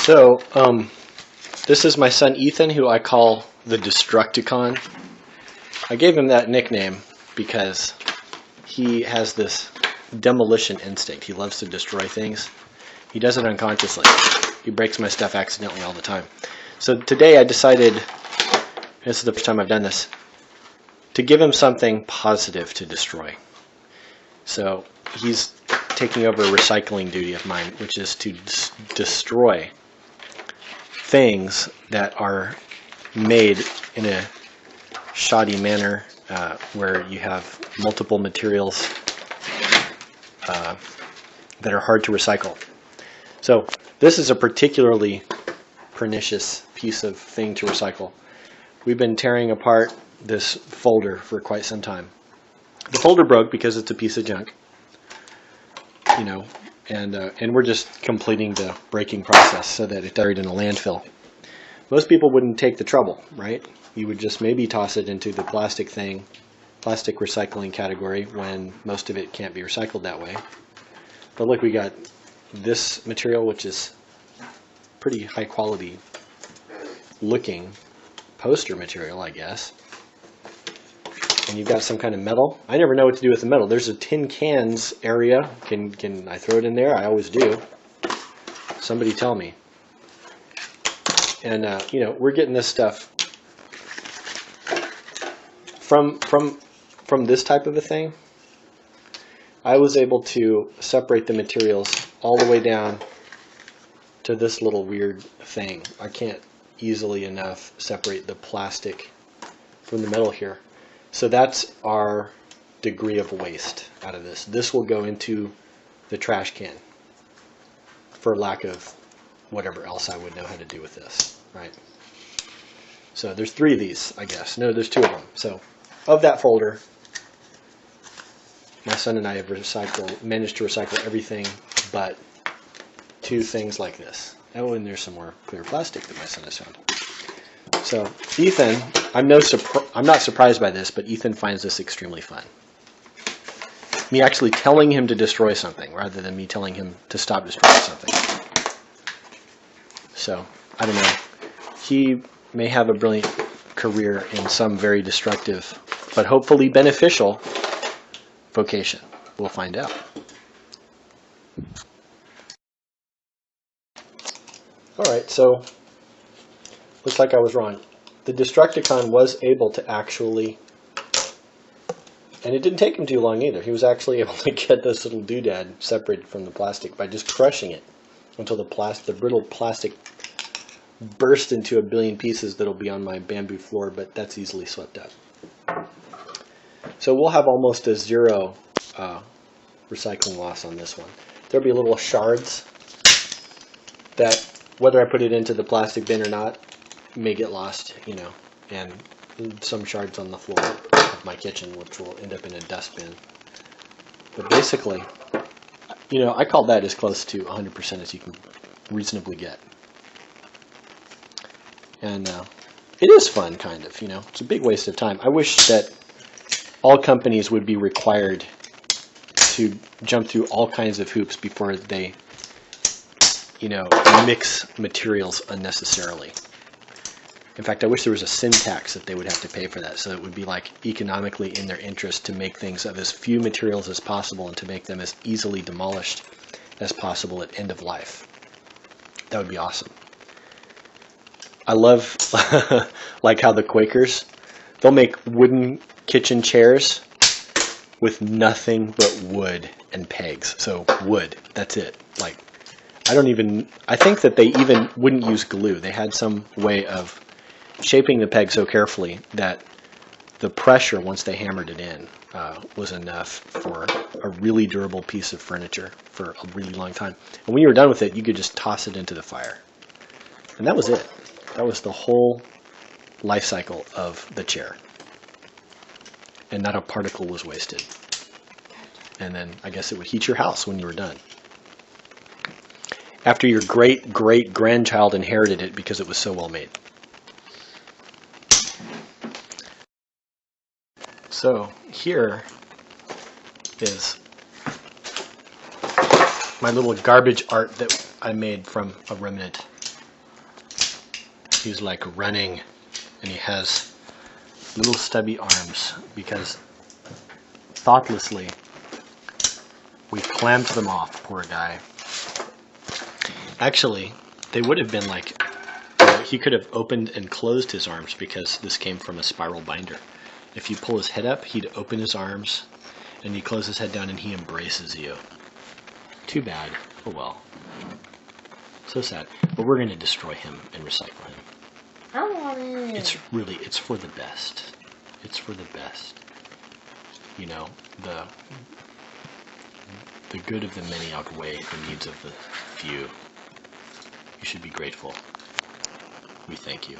So, this is my son Ethan, who I call the Destructicon. I gave him that nickname because he has this demolition instinct. He loves to destroy things. He does it unconsciously. He breaks my stuff accidentally all the time. So today I decided, this is the first time I've done this, to give him something positive to destroy. So he's taking over a recycling duty of mine, which is to destroy things that are made in a shoddy manner, where you have multiple materials that are hard to recycle. So this is a particularly pernicious piece of thing to recycle. We've been tearing apart this folder for quite some time. The folder broke because it's a piece of junk, you know, and we're just completing the breaking process so that it's buried in a landfill. Most people wouldn't take the trouble, right? You would just maybe toss it into the plastic recycling category, when most of it can't be recycled that way. But look, we got this material, which is pretty high quality looking poster material, I guess. And you've got some kind of metal. I never know what to do with the metal. There's a tin cans area. Can I throw it in there? I always do. Somebody tell me. And you know, we're getting this stuff from this type of a thing. I was able to separate the materials all the way down to this little weird thing. I can't easily enough separate the plastic from the metal here. So that's our degree of waste out of this. This will go into the trash can, for lack of whatever else I would know how to do with this, right? So there's 3 of these, I guess. No, there's 2 of them. So of that folder, my son and I have managed to recycle everything but 2 things like this. Oh, and there's some more clear plastic that my son has found. So Ethan, I'm not surprised by this, but Ethan finds this extremely fun. Me actually telling him to destroy something rather than me telling him to stop destroying something. So, I don't know. He may have a brilliant career in some very destructive, but hopefully beneficial vocation. We'll find out. Alright, so looks like I was wrong. The Destructicon was able to actually, and it didn't take him too long either, he was actually able to get this little doodad separated from the plastic by just crushing it until the brittle plastic burst into a billion pieces that'll be on my bamboo floor, but that's easily swept up. So we'll have almost a 0 recycling loss on this one. There'll be little shards that, whether I put it into the plastic bin or not, may get lost, you know, and some shards on the floor of my kitchen, which will end up in a dustbin. But basically, you know, I call that as close to 100% as you can reasonably get. And it is fun, kind of, you know. It's a big waste of time. I wish that all companies would be required to jump through all kinds of hoops before they, you know, mix materials unnecessarily. In fact, I wish there was a sin tax that they would have to pay for that, so it would be like economically in their interest to make things of as few materials as possible and to make them as easily demolished as possible at end of life. That would be awesome. I love like how the Quakers, they'll make wooden kitchen chairs with nothing but wood and pegs. So wood, that's it. Like, I think that they even wouldn't use glue. They had some way of shaping the peg so carefully that the pressure, once they hammered it in, was enough for a really durable piece of furniture for a really long time. And when you were done with it, you could just toss it into the fire. And that was it. That was the whole life cycle of the chair. And not a particle was wasted. And then I guess it would heat your house when you were done, after your great-great-grandchild inherited it because it was so well made. So here is my little garbage art that I made from a remnant He's like running, and he has little stubby arms because thoughtlessly we clamped them off, poor guy. Actually, they would have been like, he could have opened and closed his arms because this came from a spiral binder. If you pull his head up, he'd open his arms, and you close his head down and he embraces you. Too bad. Oh well. So sad. But we're going to destroy him and recycle him. I want it. It's for the best. It's for the best. You know, the good of the many outweigh the needs of the few. You should be grateful. We thank you.